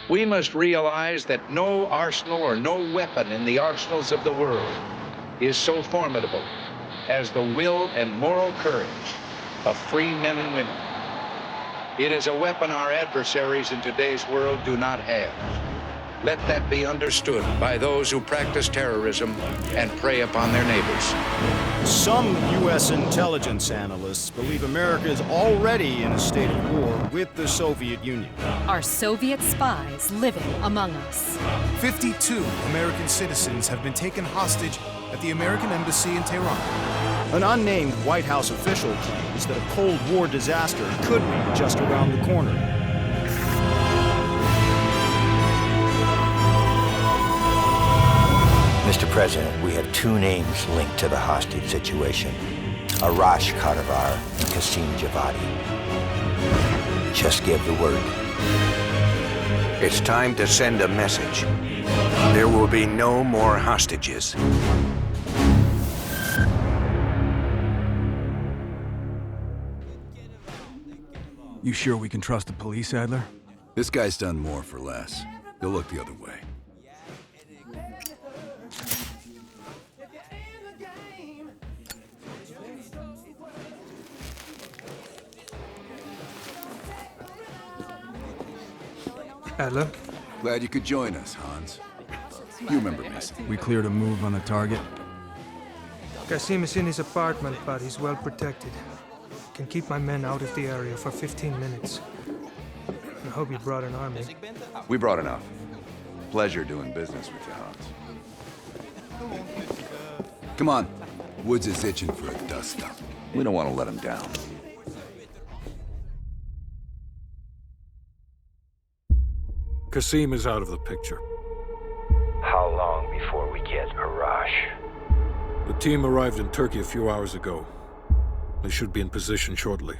We must realize that no arsenal or no weapon in the arsenals of the world is so formidable as the will and moral courage of free men and women. It is a weapon our adversaries in today's world do not have. Let that be understood by those who practice terrorism and prey upon their neighbors. Some U.S. intelligence analysts believe America is already in a state of war with the Soviet Union. Are Soviet spies living among us? 52 American citizens have been taken hostage at the American Embassy in Tehran. An unnamed White House official claims that a Cold War disaster could be just around the corner. Mr. President, we have two names linked to the hostage situation. Arash Kadivar and Qasim Javadi. Just give the word. It's time to send a message. There will be no more hostages. You sure we can trust the police, Adler? This guy's done more for less. He'll look the other way. Adler? Glad you could join us, Hans. You remember me. We cleared a move on the target. Qasim is in his apartment, but he's well protected. Can keep my men out of the area for 15 minutes. I hope you brought an army. We brought enough. Pleasure doing business with you, Hans. Come on. Woods is itching for a dust-up. We don't want to let him down. Qasim is out of the picture. How long before we get Arash? The team arrived in Turkey a few hours ago. They should be in position shortly.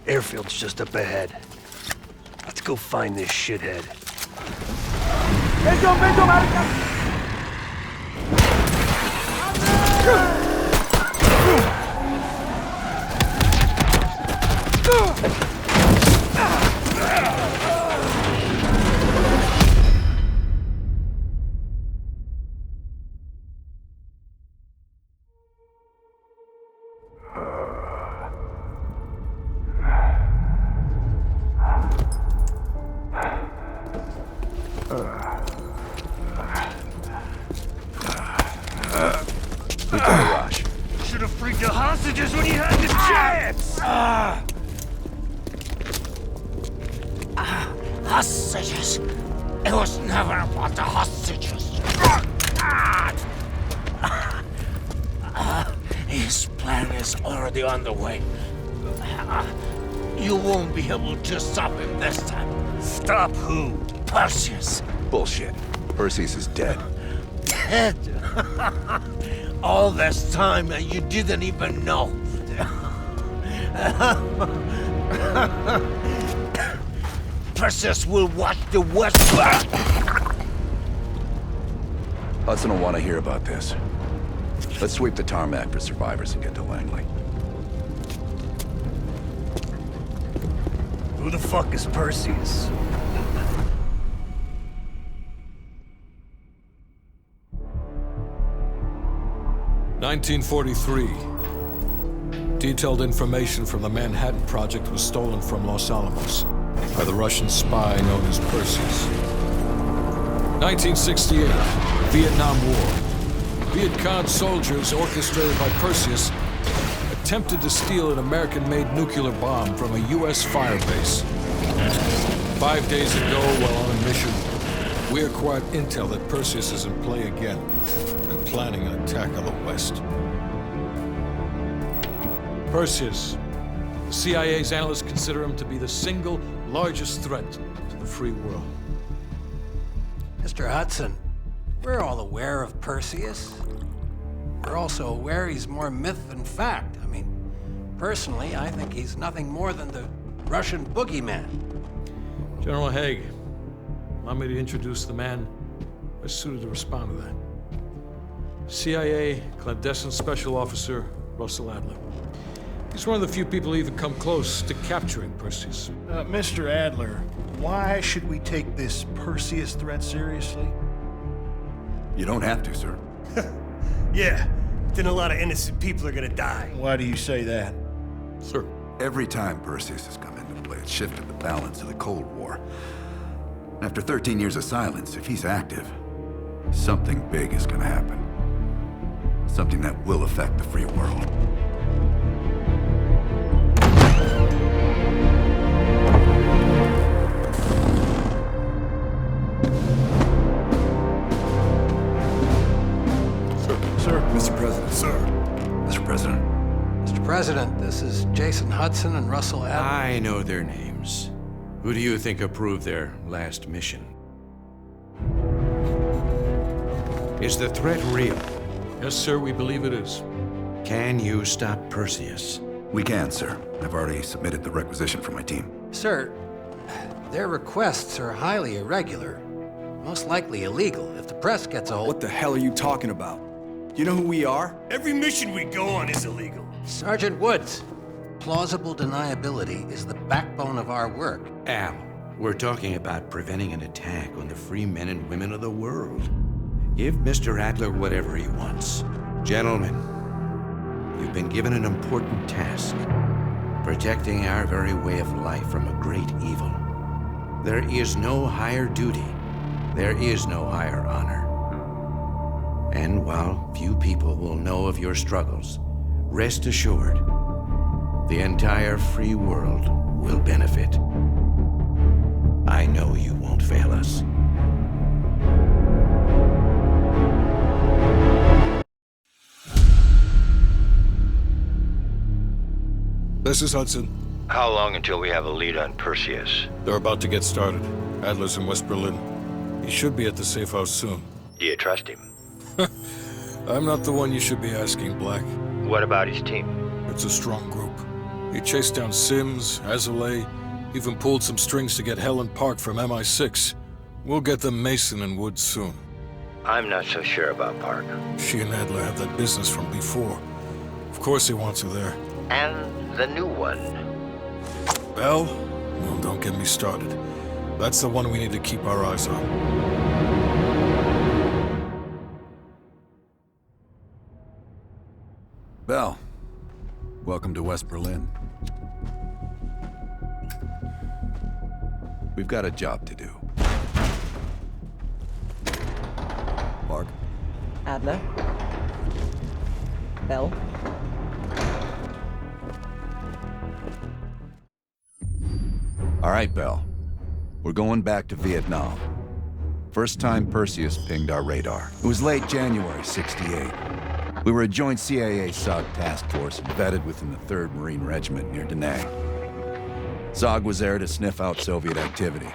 Airfield's just up ahead. Let's go find this shithead. Should have freed the hostages when you had the chance! Hostages? It was never about the hostages. His plan is already underway. You won't be able to stop him this time. Stop who? Perseus. Bullshit. Perseus is dead. Dead? All this time and you didn't even know. Perseus will watch the West burn. Hudson will want to hear about this. Let's sweep the tarmac for survivors and get to Langley. Who the fuck is Perseus? (1943). Detailed information from the Manhattan Project was stolen from Los Alamos by the Russian spy known as Perseus. 1968, Vietnam War. Viet Cong soldiers, orchestrated by Perseus, attempted to steal an American-made nuclear bomb from a U.S. firebase. 5 days ago, while on a mission, we acquired intel that Perseus is in play again and planning an attack on the West. Perseus. The CIA's analysts consider him to be the single largest threat to the free world. Mr. Hudson, we're all aware of Perseus. We're also aware he's more myth than fact. I mean, personally, I think he's nothing more than the Russian boogeyman. General Haig, Allow me to introduce the man best suited to respond to that. CIA clandestine special officer Russell Adler. He's one of the few people who even come close to capturing Perseus. Mr. Adler, why should we take this Perseus threat seriously? You don't have to, sir. Yeah, then a lot of innocent people are gonna die. Why do you say that? Sir. Every time Perseus has come into play, it's shifted the balance of the Cold War. After 13 years of silence, if he's active, something big is gonna happen. Something that will affect the free world. Sir. Mr. President. Sir. Mr. President. Mr. President, this is Jason Hudson and Russell Adler. I know their names. Who do you think approved their last mission? Is the threat real? Yes, sir, we believe it is. Can you stop Perseus? We can, sir. I've already submitted the requisition for my team. Sir, their requests are highly irregular. Most likely illegal if the press gets a hold. What the hell are you talking about? You know who we are? Every mission we go on is illegal. Sergeant Woods, plausible deniability is the backbone of our work. Al, we're talking about preventing an attack on the free men and women of the world. Give Mr. Adler whatever he wants. Gentlemen, you've been given an important task. Protecting our very way of life from a great evil. There is no higher duty. There is no higher honor. And while few people will know of your struggles, rest assured, the entire free world will benefit. I know you won't fail us. This is Hudson. How long until we have a lead on Perseus? They're about to get started. Adler's in West Berlin. He should be at the safe house soon. Do you trust him? I'm not the one you should be asking, Black. What about his team? It's a strong group. He chased down Sims, Azalea, even pulled some strings to get Helen Park from MI6. We'll get them Mason and Woods soon. I'm not so sure about Park. She and Adler have that business from before. Of course he wants her there. And the new one. Bell? Well, don't get me started. That's the one we need to keep our eyes on. Bell, welcome to West Berlin. We've got a job to do. Park. Adler. Bell. All right, Bell. We're going back to Vietnam. First time Perseus pinged our radar. It was late January, '68. We were a joint CIA-SOG task force embedded within the 3rd Marine Regiment near Da Nang. SOG was there to sniff out Soviet activity.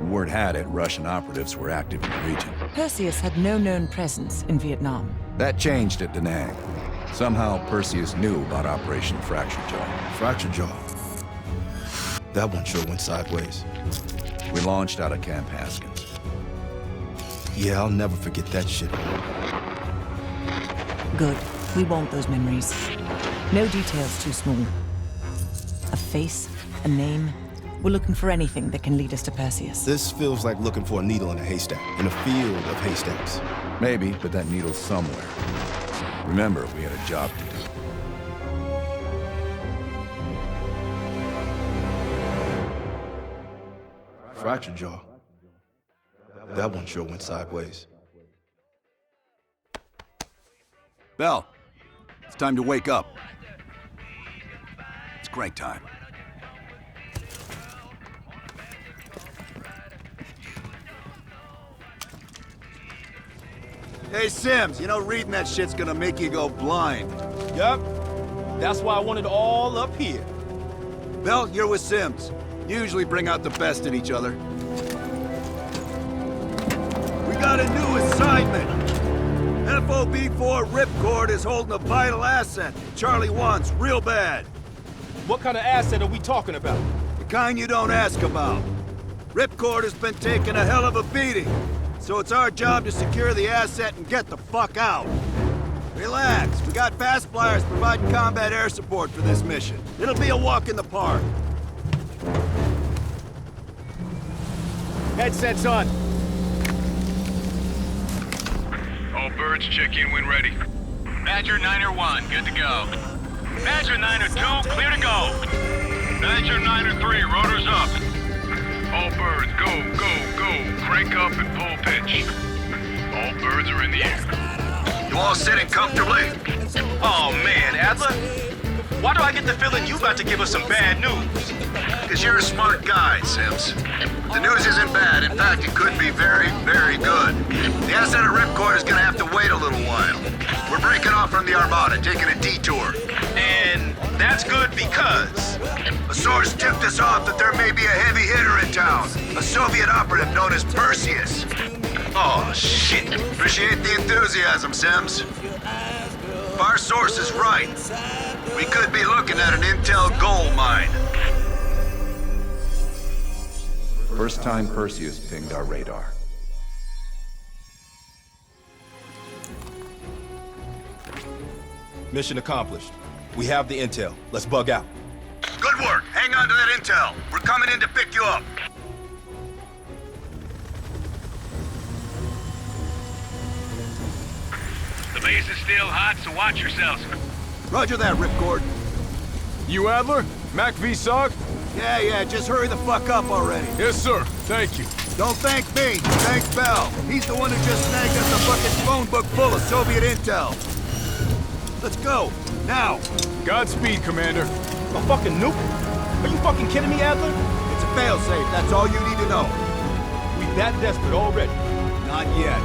Word had it, Russian operatives were active in the region. Perseus had no known presence in Vietnam. That changed at Da Nang. Somehow, Perseus knew about Operation Fracture Jaw. Fracture Jaw? That one sure went sideways. We launched out of Camp Haskins. Yeah, I'll never forget that shit. Good. We want those memories. No details too small. A face, a name. We're looking for anything that can lead us to Perseus. This feels like looking for a needle in a haystack, in a field of haystacks. Maybe, but that needle's somewhere. Remember, we had a job to do. Fracture Jaw. That one sure went sideways. Bell, it's time to wake up. It's crank time. Hey, Sims, you know reading that shit's gonna make you go blind. Yup. That's why I want it all up here. Bell, you're with Sims. You usually bring out the best in each other. We got a new assignment. FOB-4 Ripcord is holding a vital asset Charlie wants real bad. What kind of asset are we talking about? The kind you don't ask about. Ripcord has been taking a hell of a beating, so it's our job to secure the asset and get the fuck out. Relax, we got fast flyers providing combat air support for this mission. It'll be a walk in the park. Headsets on. All birds, check in when ready. Badger 9-1, good to go. Badger 9-2, clear to go. Badger 9-3, rotors up. All birds, go, go, go. Crank up and pull pitch. All birds are in the air. You all sitting comfortably? Oh man, Adler. Why do I get the feeling you about to give us some bad news? Because you're a smart guy, Sims. The news isn't bad. In fact, it could be very, very good. The asset at Ripcord is gonna have to wait a little while. We're breaking off from the Armada, taking a detour. And that's good because... A source tipped us off that there may be a heavy hitter in town. A Soviet operative known as Perseus. Oh, shit. Appreciate the enthusiasm, Sims. If our source is right, we could be looking at an intel gold mine. First time Perseus pinged our radar. Mission accomplished. We have the intel. Let's bug out. Good work. Hang on to that intel. We're coming in to pick you up. The base is still hot, so watch yourselves. Roger that, Ripcord. You Adler? Mac V SOG? Yeah, just hurry the fuck up already. Yes, sir. Thank you. Don't thank me. Thank Bell. He's the one who just snagged us a fucking phone book full of Soviet intel. Let's go. Now. Godspeed, Commander. A fucking nuke? Are you fucking kidding me, Adler? It's a failsafe. That's all you need to know. We that desperate already? Not yet.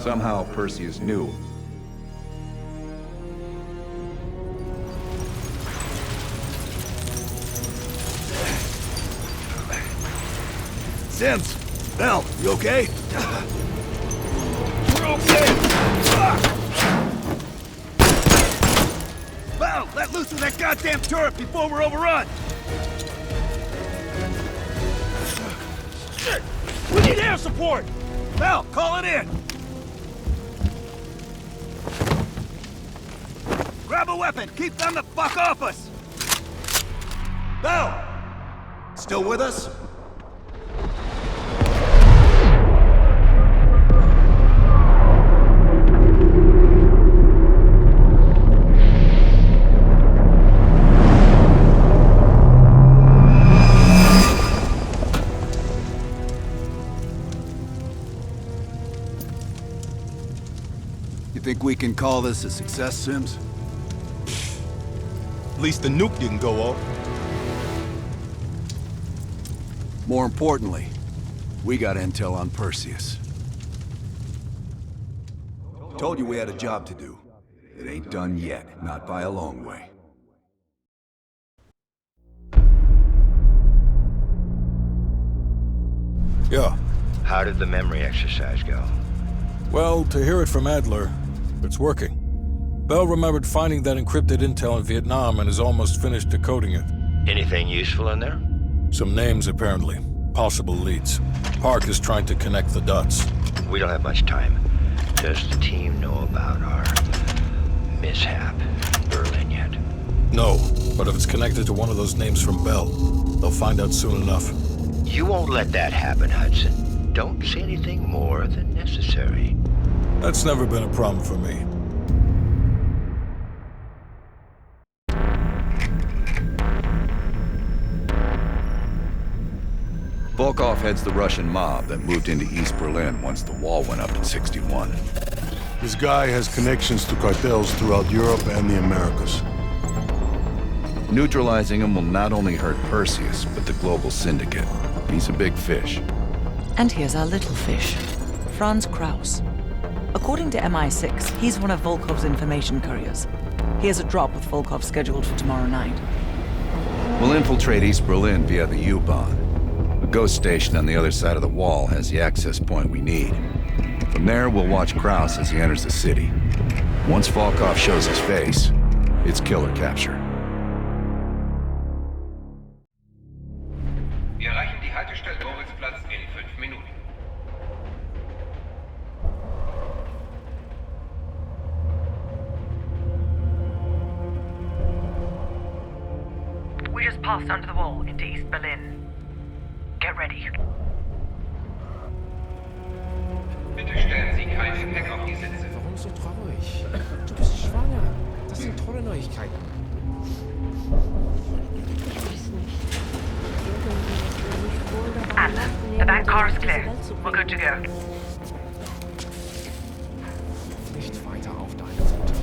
Somehow Perseus knew. Sims! Bell, you okay? We're okay! Bell, let loose of that goddamn turret before we're overrun! Shit! We need air support! Bell, call it in! Grab a weapon! Keep them the fuck off us! Bell! Still with us? You think we can call this a success, Sims? At least the nuke didn't go off. More importantly, we got intel on Perseus. Told you we had a job to do. It ain't done yet, not by a long way. Yeah. How did the memory exercise go? Well, to hear it from Adler, it's working. Bell remembered finding that encrypted intel in Vietnam and is almost finished decoding it. Anything useful in there? Some names, apparently. Possible leads. Park is trying to connect the dots. We don't have much time. Does the team know about our mishap in Berlin yet? No, but if it's connected to one of those names from Bell, they'll find out soon enough. You won't let that happen, Hudson. Don't say anything more than necessary. That's never been a problem for me. Volkov heads the Russian mob that moved into East Berlin once the wall went up in '61. This guy has connections to cartels throughout Europe and the Americas. Neutralizing him will not only hurt Perseus, but the global syndicate. He's a big fish. And here's our little fish, Franz Kraus. According to MI6, he's one of Volkov's information couriers. He has a drop with Volkov scheduled for tomorrow night. We'll infiltrate East Berlin via the U-Bahn. A ghost station on the other side of the wall has the access point we need. From there, we'll watch Kraus as he enters the city. Once Volkov shows his face, it's killer capture. Wir erreichen die Haltestelle Moritzplatz in 5 Minuten. We just passed under the wall into East Berlin. Get ready. Bitte stellen Sie kein Gepäck auf die Sitze. Warum so traurig? Du bist schwanger. Das sind tolle Neuigkeiten. Atlas, the back car is clear. We're good to go. Nicht weiter auf deine Mutter.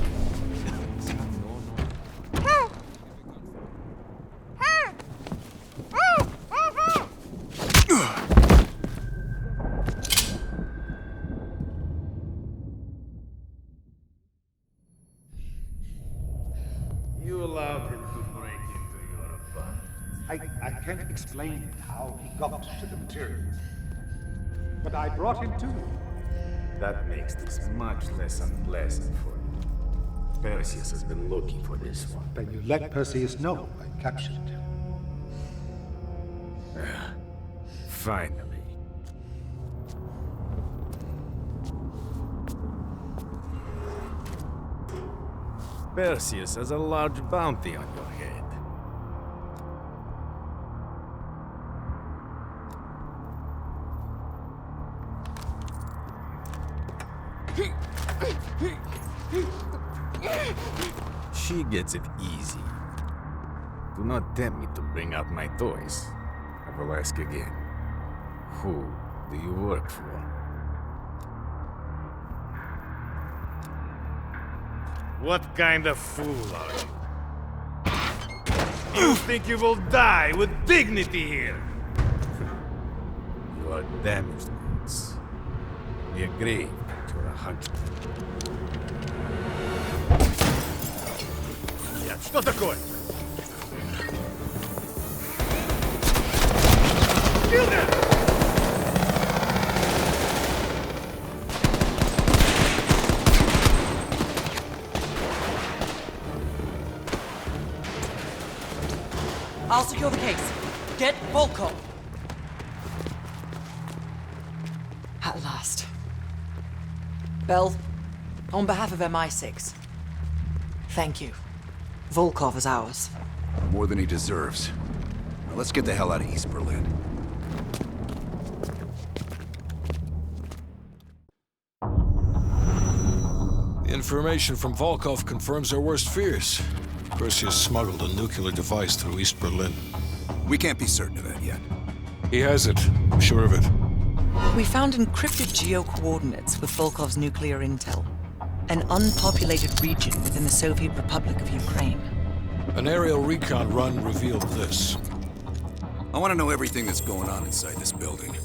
You allowed him to break into your apartment. I can't explain how he got to the materials. But I brought him to you. That makes this much less unpleasant for you. Perseus has been looking for this one. Then you let Perseus know I captured him. Finally. Perseus has a large bounty on your head. She gets it easy. Do not tempt me to bring out my toys. I will ask again. Who do you work for? What kind of fool are you? You think you will die with dignity here? You are damaged goods. We agree that you're a hunter. Что такое? I'll secure the case. Get Volkov. At last. Bell, on behalf of MI6, thank you. Volkov is ours. More than he deserves. Now let's get the hell out of East Berlin. The information from Volkov confirms our worst fears. Perseus smuggled a nuclear device through East Berlin. We can't be certain of that yet. He has it. I'm sure of it. We found encrypted geo-coordinates with Volkov's nuclear intel. An unpopulated region within the Soviet Republic of Ukraine. An aerial recon run revealed this. I want to know everything that's going on inside this building.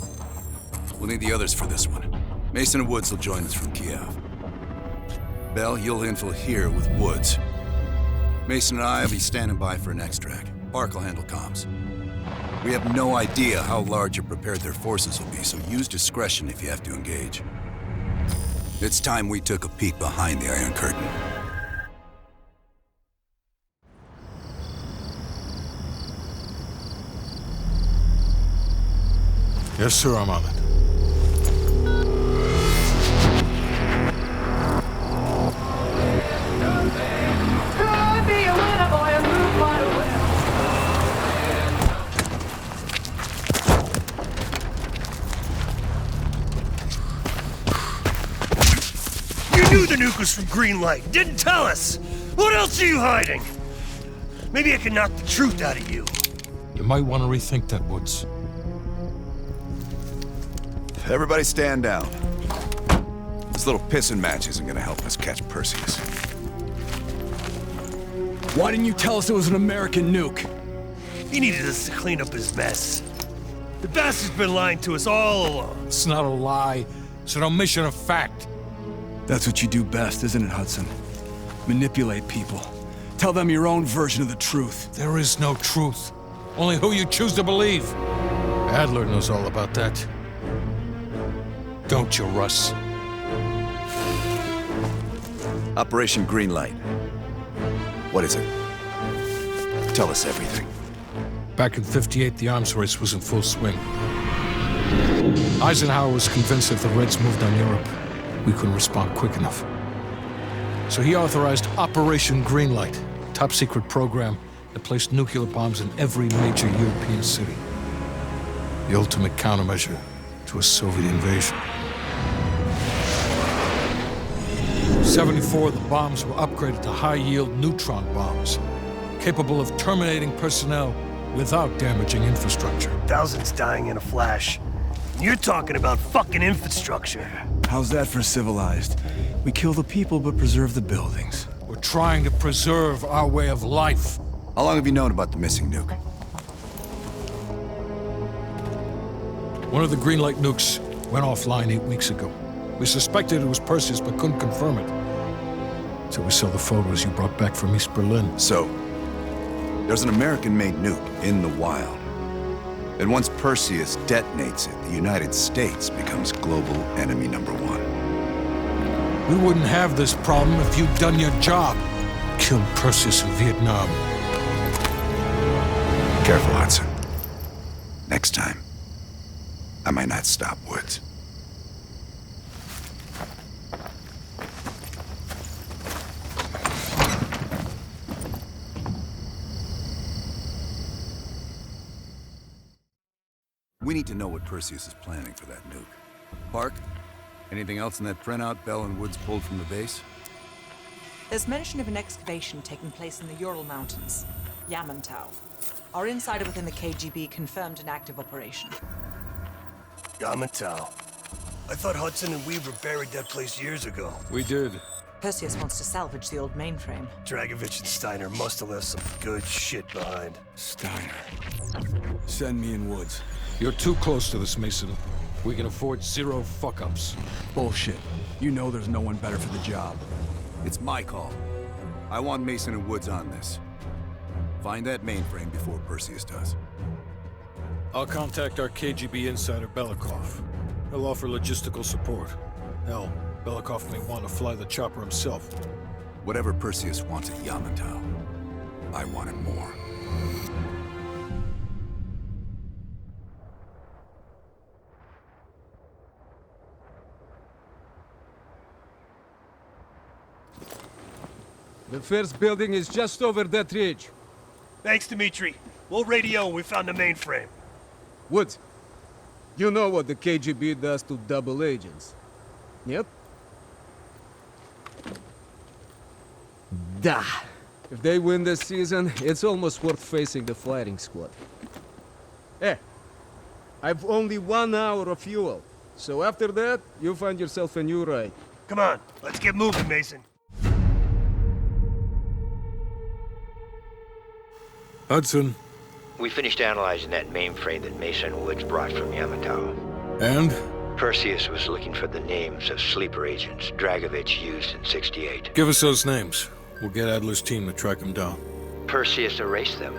We'll need the others for this one. Mason and Woods will join us from Kiev. Bell, you'll infil here with Woods. Mason and I will be standing by for an extract. Park will handle comms. We have no idea how large or prepared their forces will be, so use discretion if you have to engage. It's time we took a peek behind the Iron Curtain. Yes, sir, I'm on it. You knew the nuke was from Greenlight. Didn't tell us. What else are you hiding? Maybe I can knock the truth out of you. You might want to rethink that, Woods. Everybody stand down. This little pissing match isn't gonna help us catch Perseus. Why didn't you tell us it was an American nuke? He needed us to clean up his mess. The bastard's been lying to us all along. It's not a lie. It's an omission of fact. That's what you do best, isn't it, Hudson? Manipulate people. Tell them your own version of the truth. There is no truth. Only who you choose to believe. Adler knows all about that. Don't you, Russ? Operation Greenlight. What is it? Tell us everything. Back in '58, the arms race was in full swing. Eisenhower was convinced if the Reds moved on Europe, we couldn't respond quick enough. So he authorized Operation Greenlight, a top-secret program that placed nuclear bombs in every major European city. The ultimate countermeasure to a Soviet invasion. 74 of the bombs were upgraded to high-yield neutron bombs, capable of terminating personnel without damaging infrastructure. Thousands dying in a flash. You're talking about fucking infrastructure. How's that for civilized? We kill the people but preserve the buildings. We're trying to preserve our way of life. How long have you known about the missing nuke? One of the Greenlight nukes went offline 8 weeks ago. We suspected it was Perseus, but couldn't confirm it. So we saw the photos you brought back from East Berlin. So, there's an American-made nuke in the wild. And once Perseus detonates it, the United States becomes global enemy #1. We wouldn't have this problem if you'd done your job. Killed Perseus in Vietnam. Careful, Hudson. Next time, I might not stop Woods. We need to know what Perseus is planning for that nuke. Park, anything else in that printout Bell and Woods pulled from the base? There's mention of an excavation taking place in the Ural Mountains, Yamantau. Our insider within the KGB confirmed an active operation. Yamantau. I thought Hudson and Weaver buried that place years ago. We did. Perseus wants to salvage the old mainframe. Dragovich and Steiner must have left some good shit behind. Steiner. Send me in Woods. You're too close to this, Mason. We can afford 0 fuck-ups. Bullshit. You know there's no one better for the job. It's my call. I want Mason and Woods on this. Find that mainframe before Perseus does. I'll contact our KGB insider, Belikov. He'll offer logistical support. Hell, Belikov may want to fly the chopper himself. Whatever Perseus wants at Yamantau, I want it more. The first building is just over that ridge. Thanks, Dmitri. We'll radio when we found the mainframe. Woods, you know what the KGB does to double agents. Yep. Da. If they win this season, it's almost worth facing the firing squad. I've only 1 hour of fuel. So after that, you find yourself a new ride. Come on, let's get moving, Mason. Hudson. We finished analyzing that mainframe that Mason and Woods brought from Yamantau. And? Perseus was looking for the names of sleeper agents Dragovich used in '68. Give us those names. We'll get Adler's team to track them down. Perseus erased them.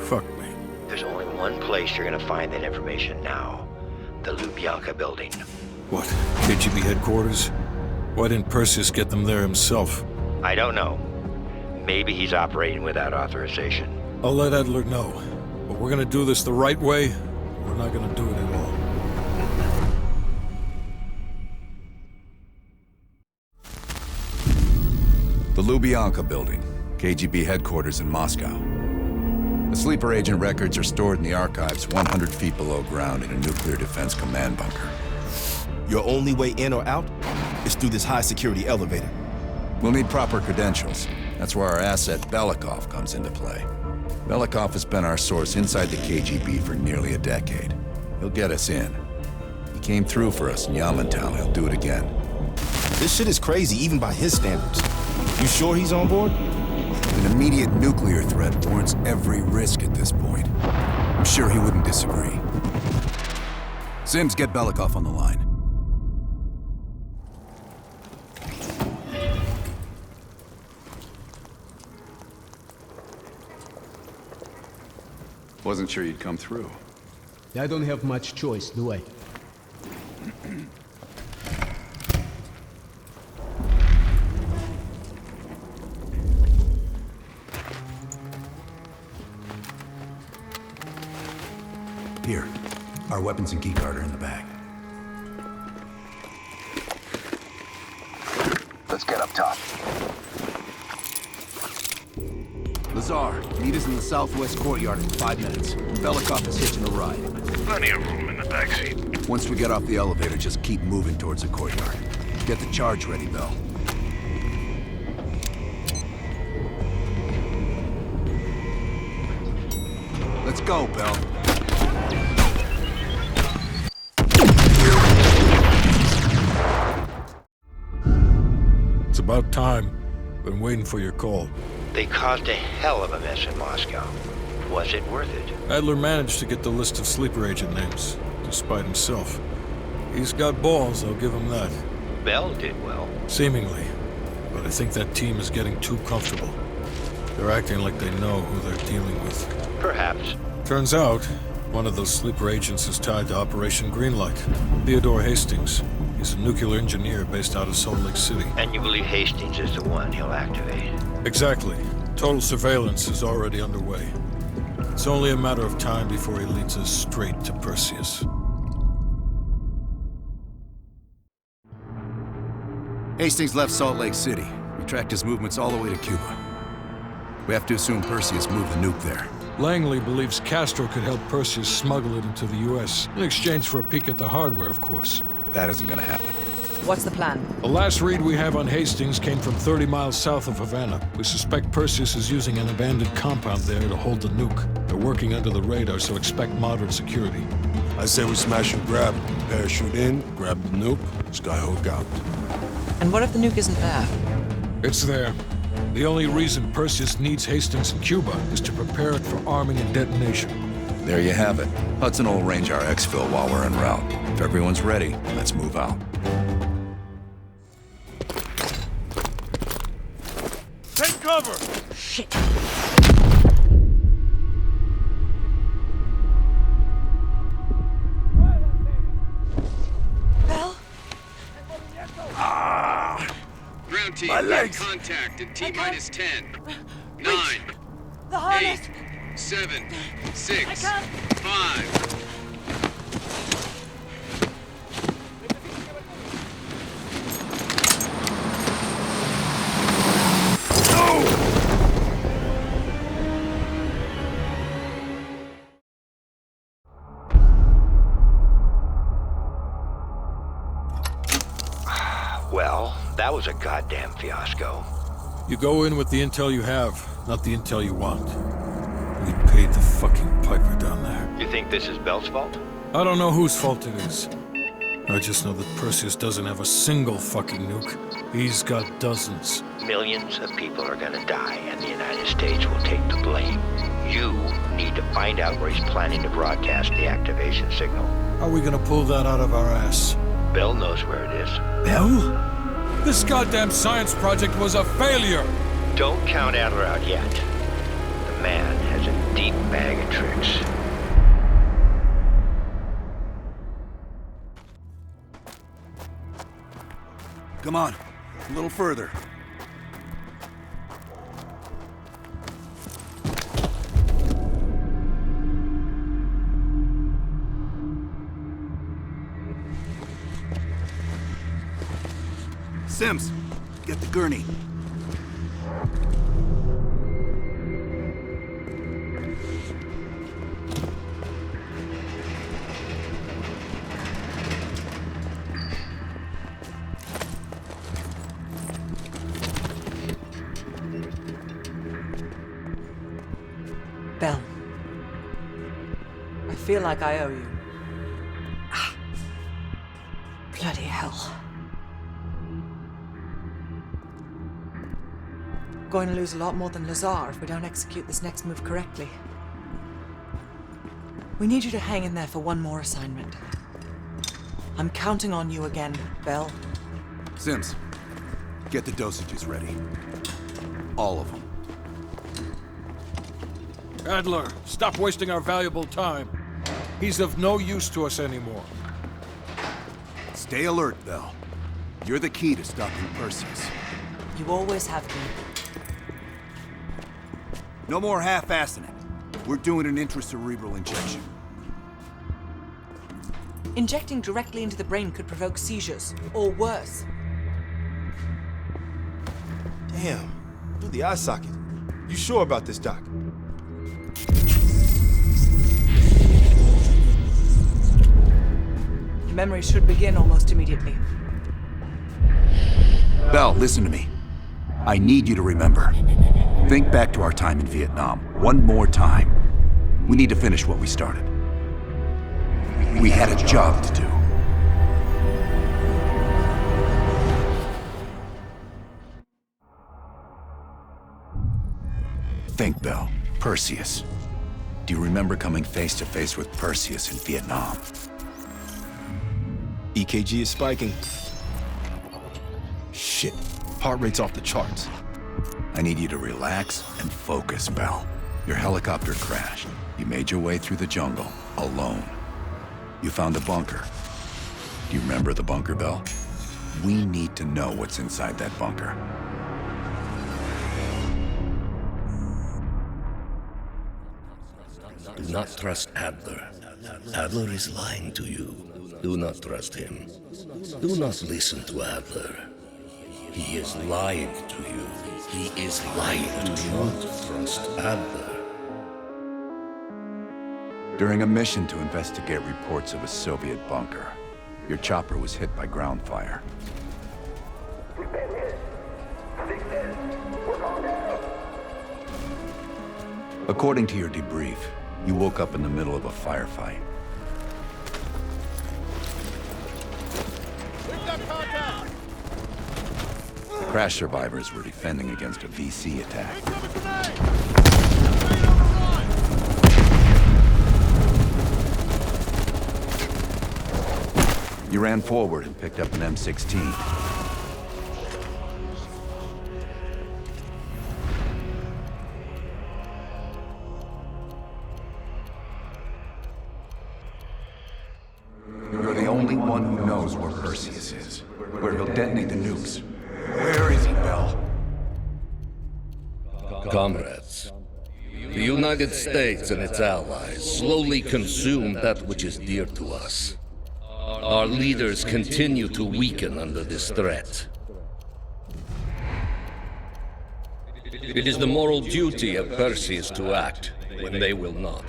Fuck me. There's only one place you're gonna find that information now. The Lubyanka building. What? KGB headquarters? Why didn't Perseus get them there himself? I don't know. Maybe he's operating without authorization. I'll let Adler know. But we're gonna do this the right way, or we're not gonna do it at all. The Lubyanka building, KGB headquarters in Moscow. The sleeper agent records are stored in the archives 100 feet below ground in a nuclear defense command bunker. Your only way in or out is through this high-security elevator. We'll need proper credentials. That's where our asset Belikov comes into play. Belikov has been our source inside the KGB for nearly a decade. He'll get us in. He came through for us in Yamantau. He'll do it again. This shit is crazy, even by his standards. You sure he's on board? An immediate nuclear threat warrants every risk at this point. I'm sure he wouldn't disagree. Sims, get Belikov on the line. Wasn't sure you'd come through. I don't have much choice, do I? Here. Our weapons and keycard are in the bag. Let's get up top. Lazar, meet us in the southwest courtyard in 5 minutes. Belikov is hitching a ride. Plenty of room in the backseat. Once we get off the elevator, just keep moving towards the courtyard. Get the charge ready, Bell. Let's go, Bell. It's about time. Been waiting for your call. They caused a hell of a mess in Moscow. Was it worth it? Adler managed to get the list of sleeper agent names, despite himself. He's got balls, I'll give him that. Bell did well. Seemingly. But I think that team is getting too comfortable. They're acting like they know who they're dealing with. Perhaps. Turns out, one of those sleeper agents is tied to Operation Greenlight. Theodore Hastings. He's a nuclear engineer based out of Salt Lake City. And you believe Hastings is the one he'll activate? Exactly. Total surveillance is already underway. It's only a matter of time before he leads us straight to Perseus. Hastings left Salt Lake City. We tracked his movements all the way to Cuba. We have to assume Perseus moved the nuke there. Langley believes Castro could help Perseus smuggle it into the U.S. in exchange for a peek at the hardware, of course. That isn't gonna happen. What's the plan? The last read we have on Hastings came from 30 miles south of Havana. We suspect Perseus is using an abandoned compound there to hold the nuke. They're working under the radar, so expect modern security. I say we smash and grab. Parachute in, grab the nuke, skyhook out. And what if the nuke isn't there? It's there. The only reason Perseus needs Hastings in Cuba is to prepare it for arming and detonation. There you have it. Hudson will arrange our exfil while we're en route. If everyone's ready, let's move out. Take cover! Shit. Bell? Ground team, My legs. contact in T-minus 10, 9, The harness! 8, 7, 6, I can't. 5. Well, that was a goddamn fiasco. You go in with the intel you have, not the intel you want. We paid the fucking piper down there. You think this is Bell's fault? I don't know whose fault it is. I just know that Perseus doesn't have a single fucking nuke. He's got dozens. Millions of people are gonna die, and the United States will take the blame. You need to find out where he's planning to broadcast the activation signal. How are we gonna pull that out of our ass? Bell knows where it is. Bell? This goddamn science project was a failure! Don't count Adler out yet. The man has a deep bag of tricks. Come on, a little further. Sims, get the gurney. Bell. I feel like I owe you. Bloody hell. Going to lose a lot more than Lazar if we don't execute this next move correctly. We need you to hang in there for one more assignment. I'm counting on you again, Bell. Sims, get the dosages ready. All of them. Adler, stop wasting our valuable time. He's of no use to us anymore. Stay alert, Bell. You're the key to stopping Perseus. You always have been. No more half-assing it. We're doing an intracerebral injection. Injecting directly into the brain could provoke seizures, or worse. Damn. Through the eye socket. You sure about this, Doc? Memory should begin almost immediately. Bell, listen to me. I need you to remember. Think back to our time in Vietnam. One more time. We need to finish what we started. We had a job to do. Think, Bell. Perseus. Do you remember coming face to face with Perseus in Vietnam? EKG is spiking. Shit. Heart rate's off the charts. I need you to relax and focus, Bell. Your helicopter crashed. You made your way through the jungle, alone. You found a bunker. Do you remember the bunker, Bell? We need to know what's inside that bunker. Do not trust Adler. Adler is lying to you. Do not trust him. Do not listen to Adler. He is lying to you. He is lying. Do not trust Adler. During a mission to investigate reports of a Soviet bunker, your chopper was hit by ground fire. According to your debrief, you woke up in the middle of a firefight. Crash survivors were defending against a VC attack. You ran forward and picked up an M16. You're the only one who knows where Perseus is, where he'll detonate the nukes. Where is he, Bell? Comrades, the United States and its allies slowly consume that which is dear to us. Our leaders continue to weaken under this threat. It is the moral duty of Perseus to act when they will not.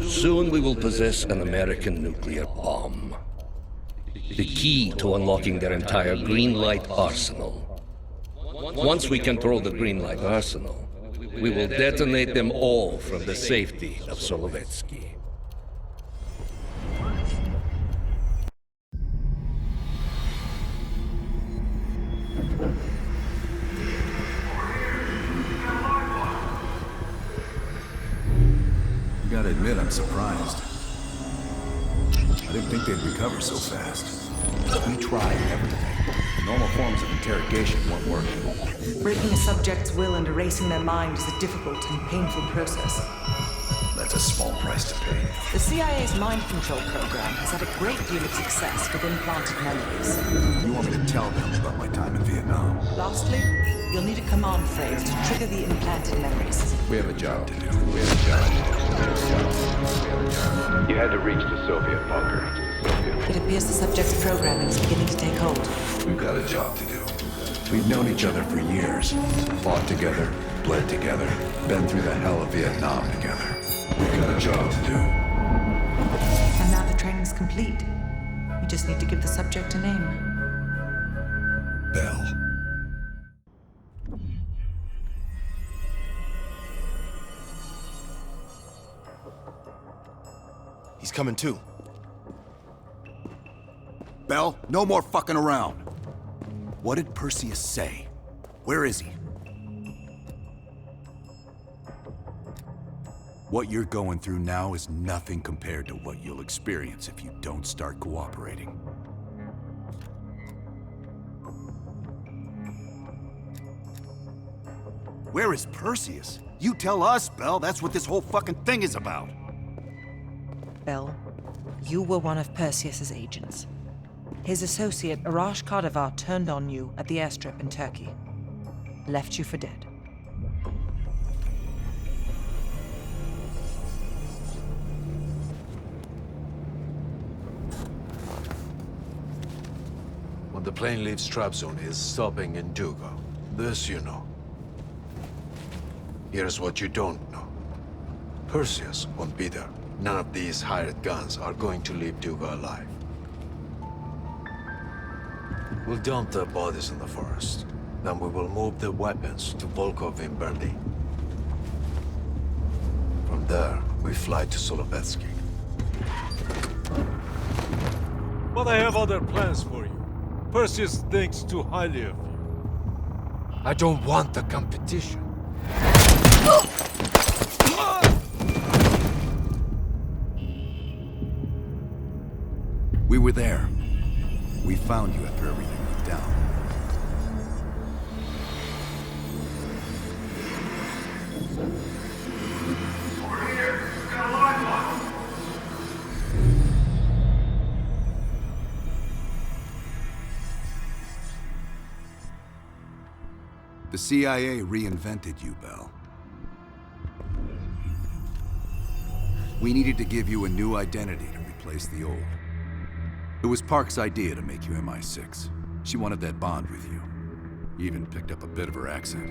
Soon we will possess an American nuclear bomb. The key to unlocking their entire Greenlight arsenal. Once we control the Greenlight arsenal, we will detonate them all from the safety of Solovetsky. You gotta admit, I'm surprised. I didn't think they'd recover so fast. We tried everything. Normal forms of interrogation weren't working. Breaking a subject's will and erasing their mind is a difficult and painful process. That's a small price to pay. The CIA's mind control program has had a great deal of success with implanted memories. You want me to tell them about my time in Vietnam? Lastly, you'll need a command phrase to trigger the implanted memories. We have a job to do. You had to reach the Soviet bunker. It appears the subject's programming is beginning to take hold. We've got a job to do. We've known each other for years. Fought together, bled together, been through the hell of Vietnam together. We've got a job to do. And now the training's complete. We just need to give the subject a name. Bell. He's coming too. Bell, no more fucking around. What did Perseus say? Where is he? What you're going through now is nothing compared to what you'll experience if you don't start cooperating. Where is Perseus? You tell us, Bell. That's what this whole fucking thing is about. Bell, you were one of Perseus's agents. His associate, Arash Kardavar, turned on you at the airstrip in Turkey. Left you for dead. When the plane leaves trap zone, it's stopping in Duga. This you know. Here's what you don't know. Perseus won't be there. None of these hired guns are going to leave Duga alive. We'll dump their bodies in the forest. Then we will move the weapons to Volkov in Berlin. From there, we fly to Solovetsky. But I have other plans for you. Perseus thinks too highly of you. I don't want the competition. We were there. We found you after everything went down. Over here. Got a live one. The CIA reinvented you, Bell. We needed to give you a new identity to replace the old. It was Park's idea to make you MI6. She wanted that bond with you. You even picked up a bit of her accent.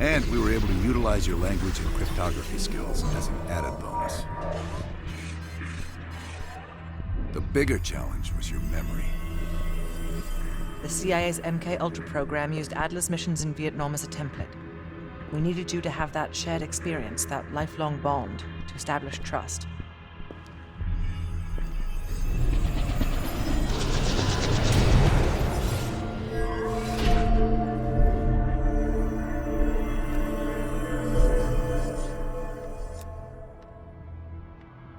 And we were able to utilize your language and cryptography skills as an added bonus. The bigger challenge was your memory. The CIA's MK Ultra program used Adler's missions in Vietnam as a template. We needed you to have that shared experience, that lifelong bond, to establish trust.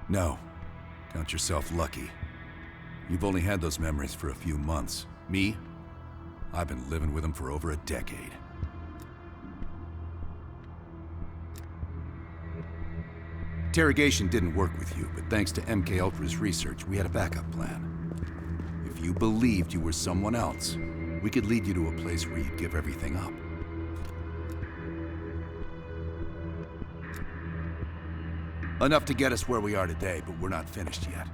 No. Count yourself lucky. You've only had those memories for a few months. Me? I've been living with them for over a decade. Interrogation didn't work with you, but thanks to MK Ultra's research, we had a backup plan. If you believed you were someone else, we could lead you to a place where you'd give everything up. Enough to get us where we are today, but we're not finished yet.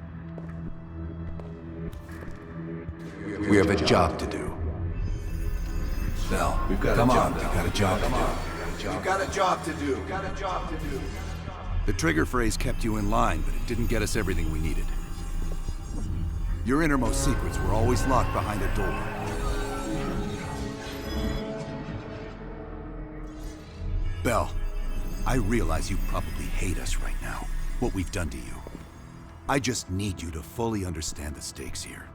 We have a job to do. Bell, come on, we've got a job to do. We've got a job to do. Got a job to do. The trigger phrase kept you in line, but it didn't get us everything we needed. Your innermost secrets were always locked behind a door. Bell, I realize you probably hate us right now, what we've done to you. I just need you to fully understand the stakes here.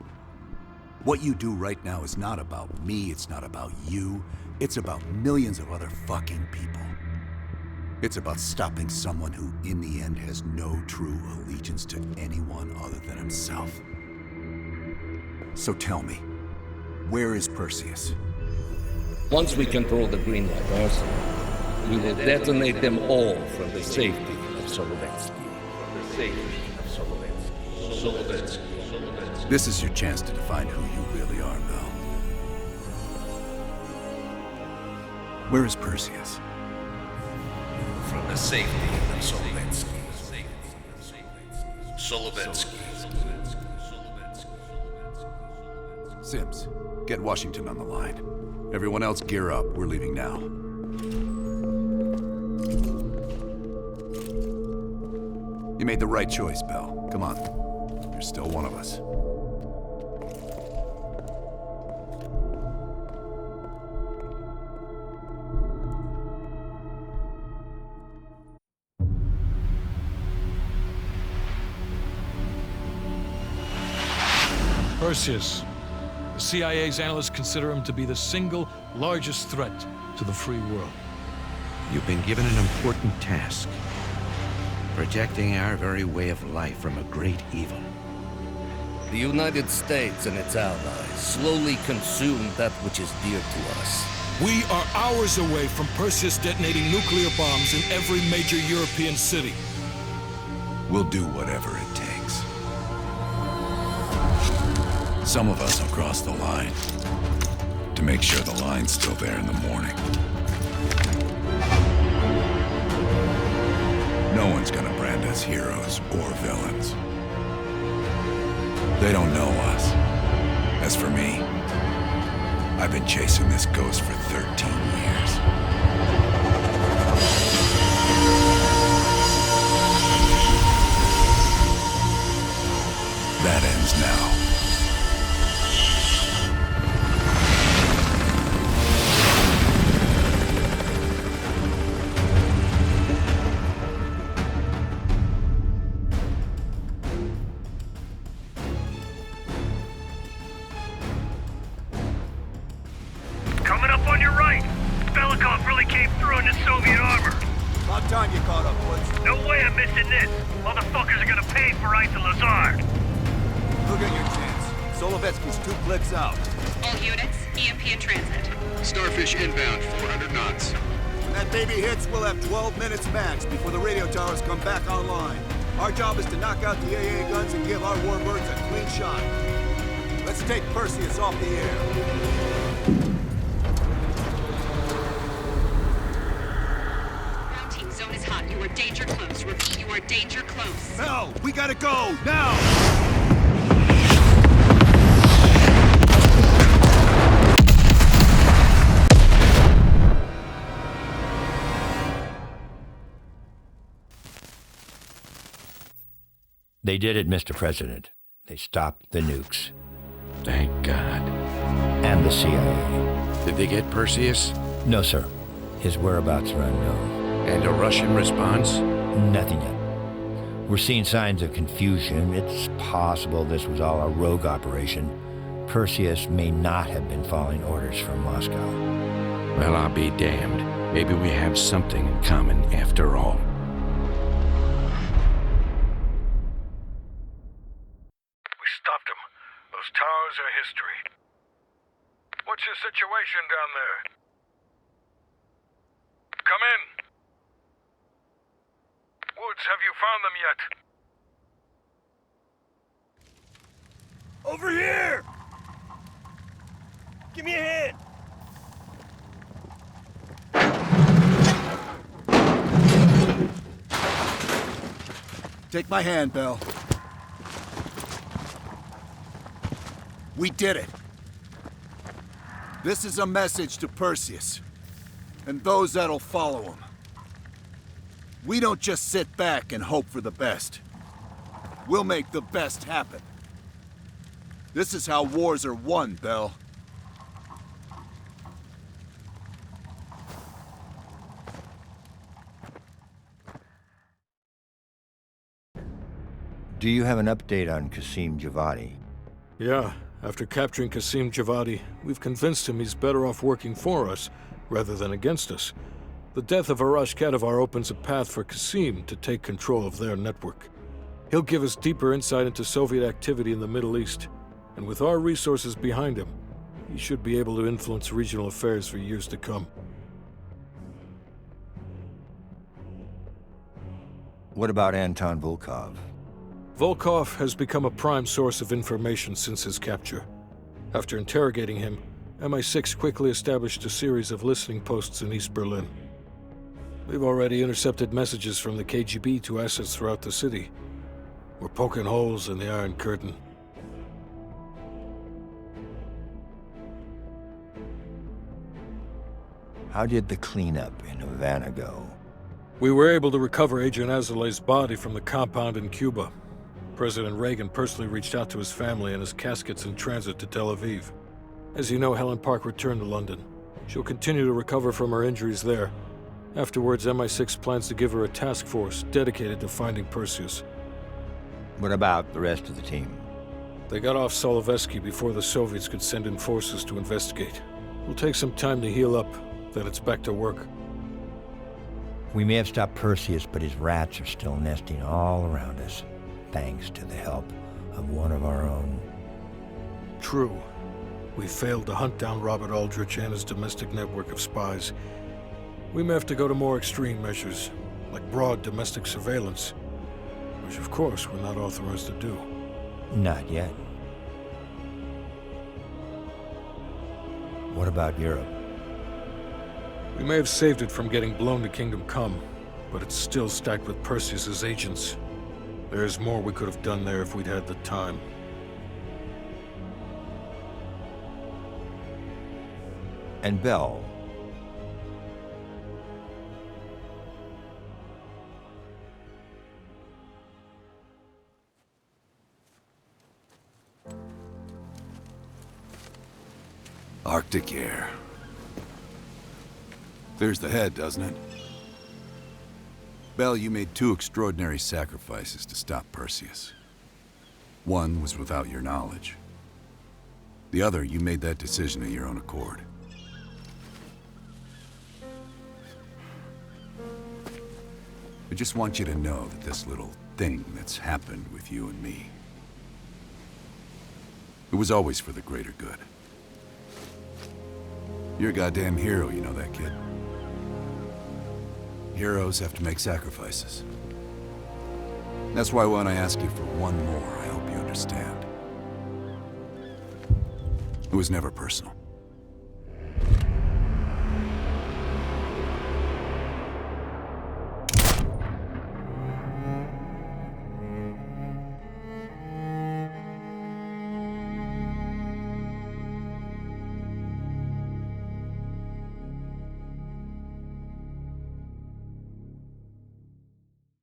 What you do right now is not about me, it's not about you, it's about millions of other fucking people. It's about stopping someone who, in the end, has no true allegiance to anyone other than himself. So tell me, where is Perseus? Once we control the Greenlight arsenal, we will detonate them all from the safety of Solovetsky. This is your chance to define who you really are, Bell. Where is Perseus? From the safety of Solovetsky. Solovetsky. Sims, get Washington on the line. Everyone else gear up. We're leaving now. You made the right choice, Bell. Come on. You're still one of us. Perseus. The CIA's analysts consider him to be the single largest threat to the free world. You've been given an important task. Protecting our very way of life from a great evil. The United States and its allies slowly consume that which is dear to us. We are hours away from Perseus detonating nuclear bombs in every major European city. We'll do whatever it takes. Some of us will cross the line to make sure the line's still there in the morning. No one's gonna brand us heroes or villains. They don't know us. As for me, I've been chasing this ghost for 13 years. That ends now. Coming up on your right. Belikov really came through in the Soviet armor. About time you caught up, Woods. No way I'm missing this. Motherfuckers are gonna pay for right to Lazard. Look at your chance. Solovetsky's 2 clicks out. All units, EMP in transit. Starfish inbound, 400 knots. When that baby hits, we'll have 12 minutes max before the radio towers come back online. Our job is to knock out the AA guns and give our warbirds a clean shot. Let's take Perseus off the air. Ground team, zone is hot. You are danger close. Repeat, you are danger close. Mel, we gotta go, now! They did it, Mr. President. They stopped the nukes. Thank God. And the CIA. Did they get Perseus? No, sir. His whereabouts are unknown. And a Russian response? Nothing yet. We're seeing signs of confusion. It's possible this was all a rogue operation. Perseus may not have been following orders from Moscow. Well, I'll be damned. Maybe we have something in common after all. Stopped them. Those towers are history. What's your situation down there? Come in. Woods, have you found them yet? Over here! Give me a hand! Take my hand, Bell. We did it. This is a message to Perseus, and those that'll follow him. We don't just sit back and hope for the best. We'll make the best happen. This is how wars are won, Bell. Do you have an update on Qasim Javadi? Yeah, after capturing Qasim Javadi, we've convinced him he's better off working for us rather than against us. The death of Arash Kadivar opens a path for Qasim to take control of their network. He'll give us deeper insight into Soviet activity in the Middle East, and with our resources behind him, he should be able to influence regional affairs for years to come. What about Anton Volkov? Volkov has become a prime source of information since his capture. After interrogating him, MI6 quickly established a series of listening posts in East Berlin. We've already intercepted messages from the KGB to assets throughout the city. We're poking holes in the Iron Curtain. How did the cleanup in Havana go? We were able to recover Agent Azoulay's body from the compound in Cuba. President Reagan personally reached out to his family, and his casket's in transit to Tel Aviv. As you know, Helen Park returned to London. She'll continue to recover from her injuries there. Afterwards, MI6 plans to give her a task force dedicated to finding Perseus. What about the rest of the team? They got off Solovetsky before the Soviets could send in forces to investigate. It'll take some time to heal up, then it's back to work. We may have stopped Perseus, but his rats are still nesting all around us, thanks to the help of one of our own. True. We failed to hunt down Robert Aldrich and his domestic network of spies. We may have to go to more extreme measures, like broad domestic surveillance, which of course we're not authorized to do. Not yet. What about Europe? We may have saved it from getting blown to Kingdom Come, but it's still stacked with Perseus's agents. There's more we could have done there if we'd had the time. And Bell. Arctic air. Clears the head, doesn't it? Bell, you made two extraordinary sacrifices to stop Perseus. One was without your knowledge. The other, you made that decision of your own accord. I just want you to know that this little thing that's happened with you and me, it was always for the greater good. You're a goddamn hero, you know that, kid. Heroes have to make sacrifices. That's why when I ask you for one more, I hope you understand. It was never personal.